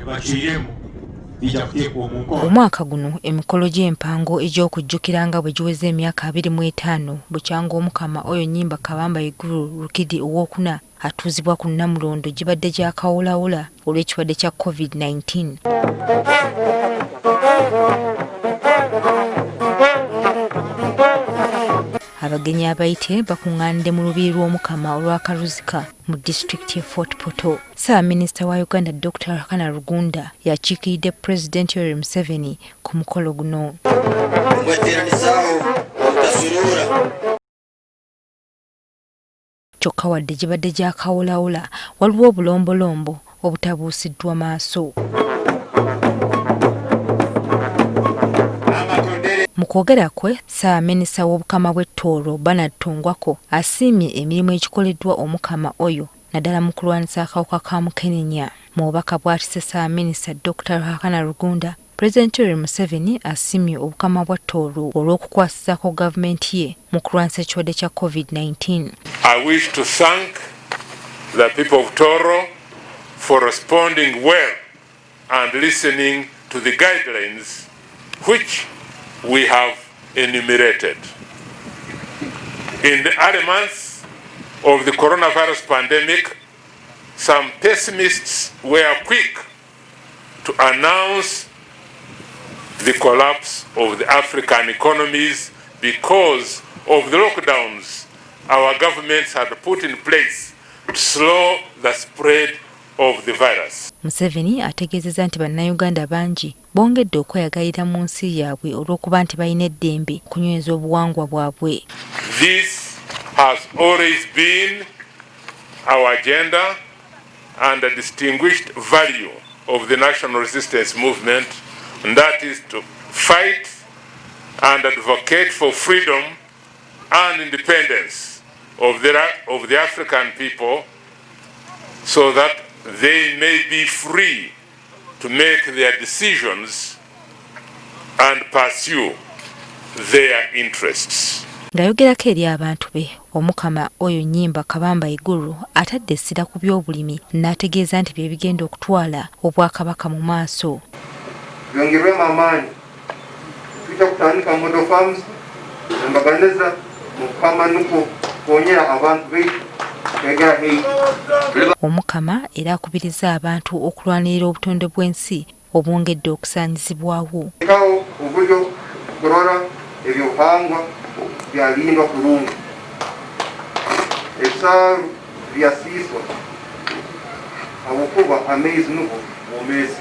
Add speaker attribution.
Speaker 1: bakiremu bijja kuteekwa omukono.
Speaker 2: Omwaka guno emikolo gy'empango egy'okujjukiranga bwe giweze emyaka 25 bukyanga Omukama Oyo Nyimba Kabamba Iguru Rukidi owookuna atuuzibwa ku Namulondo gibadde gyakawulawula olw'ekirwadde kya COVID-19. Abagenyi abayite bakungaanidde mu lubiri lw'Omukama olw'akaluzika mu disitulikiti y'e Fort Portal. Minisita wa Uganda Dr. Rugunda yakiikiridde Pulezidenti Yoweri Museveni ku mukolo guno. Kyokka wadde gibadde gyakawulawula waliwo obulombolombo obutabuusiddwa maaso. Mu kwogera kwe, Minisita w'Obukama bw'e Tooro banatungwako asiimye emirimu egikoleddwa Omukama oyo naddala mu kulwanyisa akawuka ka mukenenya. Mu bubaka bw'atisse Minisita Dr. Rugunda, Pulezidenti Yoweri Museveni asiimye Obukama bwa Tooro olw'okukwasizako gavumenti ye mu kulwanyisa ekirwadde kya COVID-19.
Speaker 3: I wish to thank the people of Tooro for responding well and listening to the guidelines which we have enumerated. In the early months of the coronavirus pandemic, some pessimists were quick to announce the collapse of the African economies because of the lockdowns our governments had put in place to slow the spread of the virus.
Speaker 2: Museveni ategezzeza nti bannayuganda bangi bongedde okweyagalira mu nsi yaabwe olw'okuba nti balina eddembe kunyweza obuwangwa bwabwe.
Speaker 3: This has always been our agenda and a distinguished value of the national resistance movement, and that is to fight and advocate for freedom and independence of the African people so that they may be free to make their decisions and pursue their interests.
Speaker 2: Ng'ayogerako eri abantu be, Omukama Oyo Nyimba Kabamba Iguru atadde essira ku by'obulimi n'ategeeza nti bye bigenda okutwala obwakabaka mu maaso.
Speaker 4: Byongerwemu amaanyi tujja kutandika model farms embaganeza mu kukamanuko okongera abantu baitu kwegera hei.
Speaker 2: Omukama era akubirizza abantu okulwanirira obutonde bw'ensi obwongedde okusaanyizibwawo.
Speaker 4: Kawo oburyo kurora ebyobuhangwa byalindwa kulungi, ebisaaru byasiiswa habwokuba amaizi nugo bwomezi.